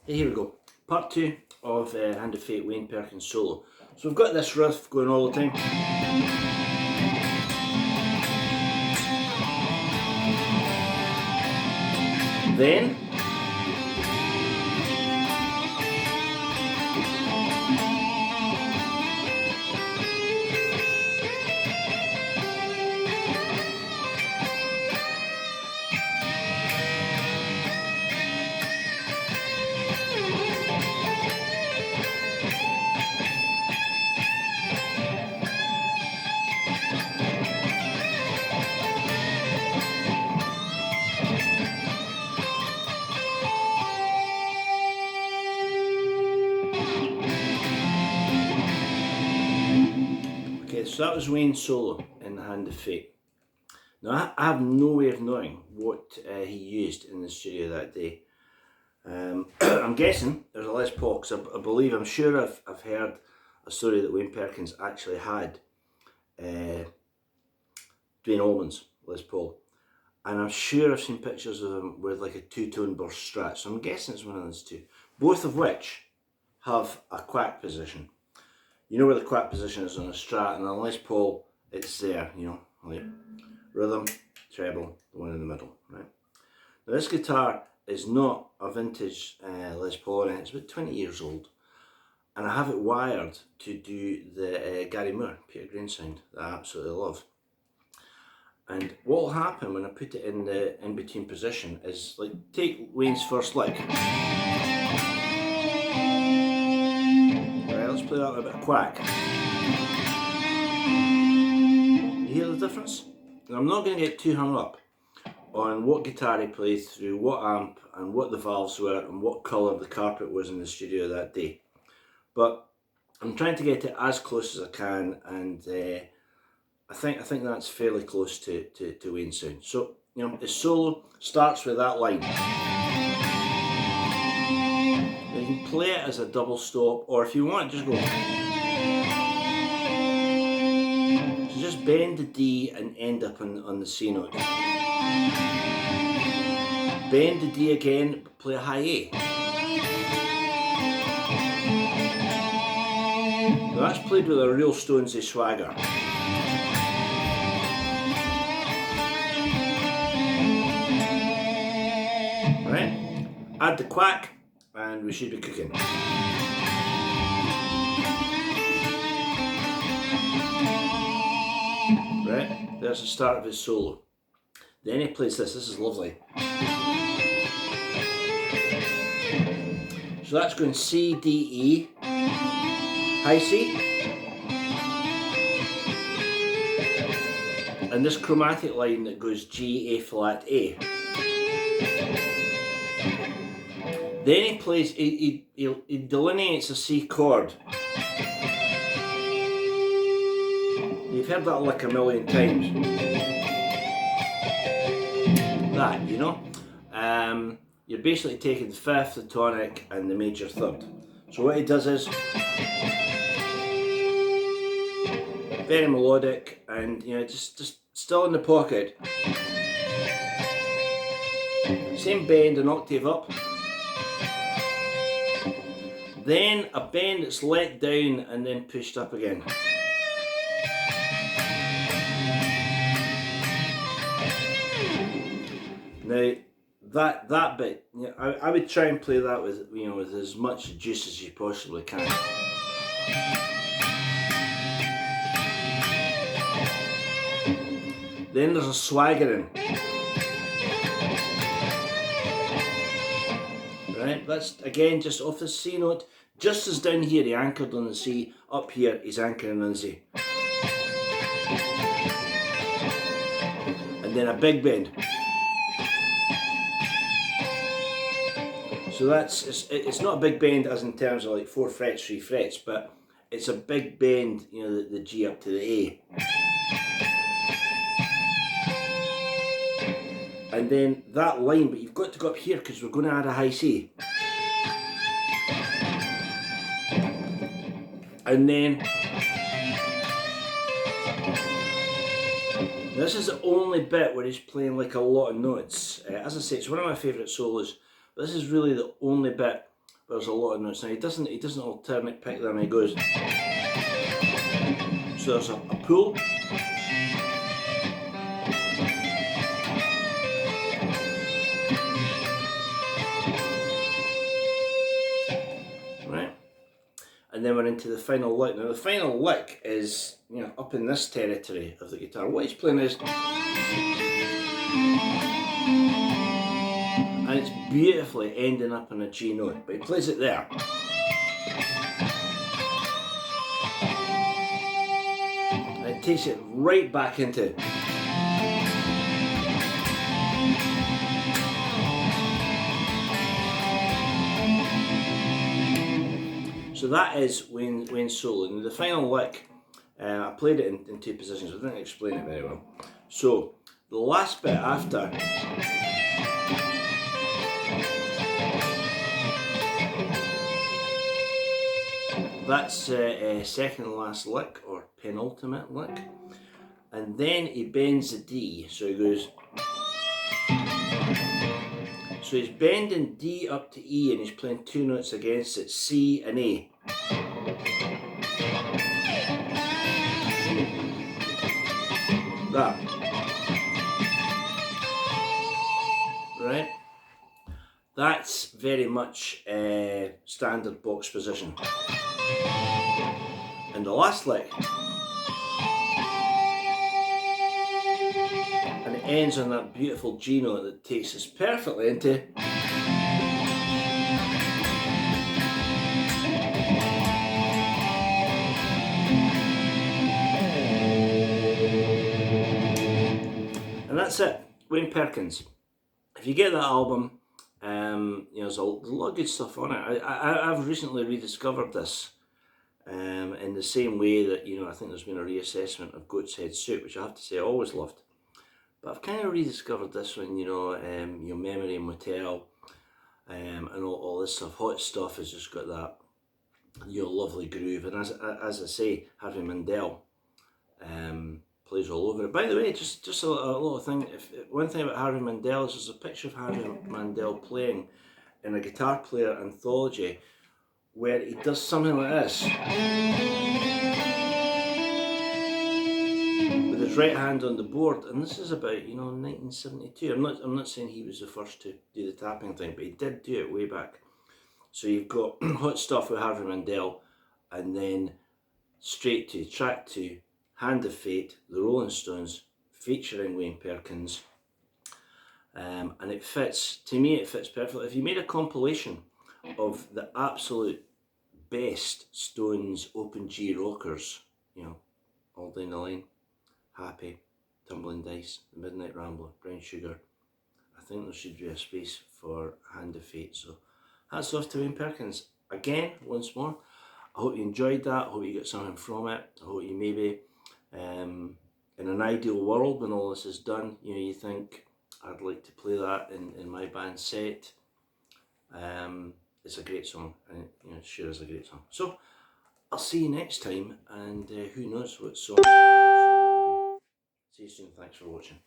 Hey, here we go. Part 2 of Hand of Fate Wayne Perkins solo. So we've got this riff going all the time. Then so that was Wayne's solo in the Hand of Fate. Now I have no way of knowing what he used in the studio that day. I'm guessing there's a Les Paul, because I'm sure I've heard a story that Wayne Perkins actually had Dwayne Allman's Les Paul, and I'm sure I've seen pictures of him with like a two-tone burst Strat, so I'm guessing it's one of those two, both of which have a quack position. You know where the quack position is on a Strat, and on a Les Paul it's there, you know, like rhythm, treble, the one in the middle, right? Now this guitar is not a vintage Les Paul, and it's about 20 years old, and I have it wired to do the Gary Moore, Peter Green sound that I absolutely love. And what will happen when I put it in the in-between position is, like, take Wayne's first lick. Right, let's play that with a bit of quack. You hear the difference? Now, I'm not going to get too hung up on what guitar he played through, what amp, and what the valves were, and what colour the carpet was in the studio that day. But I'm trying to get it as close as I can, and I think that's fairly close to Wayne's sound. So, you know, his solo starts with that line. Now you can play it as a double stop, or if you want, just go. So just bend the D and end up on the C note. Bend the D again, play a high A. Now that's played with a real Stonesy swagger. Right, add the quack and we should be cooking. Right, there's the start of his solo. Then he plays this is lovely. So that's going C, D, E, high C, and this chromatic line that goes G, A flat, A. Then he plays, he delineates a C chord. You've heard that lick a million times. That, you know? You're basically taking the fifth, the tonic, and the major third. So what he does is very melodic, and you know, just still in the pocket. Same bend, an octave up. Then a bend that's let down and then pushed up again. Now that bit, you know, I would try and play that with, you know, with as much juice as you possibly can. Then there's a swaggering. Right, that's again just off the C note. Just as down here he anchored on the C, up here he's anchoring on the C. And then a big bend. So it's not a big bend as in terms of like 4 frets, 3 frets, but it's a big bend, you know, the G up to the A. And then that line, but you've got to go up here because we're going to add a high C. And then this is the only bit where he's playing like a lot of notes. As I say, it's one of my favourite solos, but this is really the only bit but there's a lot of notes. Now he doesn't alternate pick them, he goes. So there's a pull. Right? And then we're into the final lick. Now the final lick is, you know, up in this territory of the guitar. What he's playing is, and it's beautifully ending up on a G note, but he plays it there. And it takes it right back into. So that is Wayne's solo. And the final lick, I played it in two positions, I didn't explain it very well. So the last bit after, that's a second last lick, or penultimate lick. And then he bends the D, so he goes. So he's bending D up to E and he's playing two notes against it, C and A. That. Right? That's very much standard box position. And the last lick. And it ends on that beautiful G note that takes us perfectly into. And that's it, Wayne Perkins. If you get that album, you know, there's a lot of good stuff on it. I've recently rediscovered this in the same way that, you know, I think there's been a reassessment of Goat's Head Soup, which I have to say I always loved. But I've kind of rediscovered this one, you know, Your Memory Motel, and all this stuff. Hot Stuff has just got that, you know, lovely groove. And as I say, Harvey Mandel plays all over it. By the way, just a little thing. One thing about Harvey Mandel is there's a picture of Harvey Mandel playing in a guitar player anthology where he does something like this with his right hand on the board, and this is about, you know, 1972. I'm not saying he was the first to do the tapping thing, but he did do it way back. So you've got Hot Stuff with Harvey Mandel, and then straight to track 2, Hand of Fate, the Rolling Stones, featuring Wayne Perkins. And it fits, to me it fits perfectly. If you made a compilation of the absolute best Stones open G rockers, you know, All Down the Line, Happy, Tumbling Dice, The Midnight Rambler, Brown Sugar, I think there should be a space for Hand of Fate. So hats off to Wayne Perkins. Again, once more, I hope you enjoyed that. I hope you got something from it. I hope you maybe, in an ideal world when all this is done, you know, you think, I'd like to play that in my band set. It's a great song, and it, you know, it sure is a great song. So I'll see you next time, and who knows what song it will be. See you soon. Thanks for watching.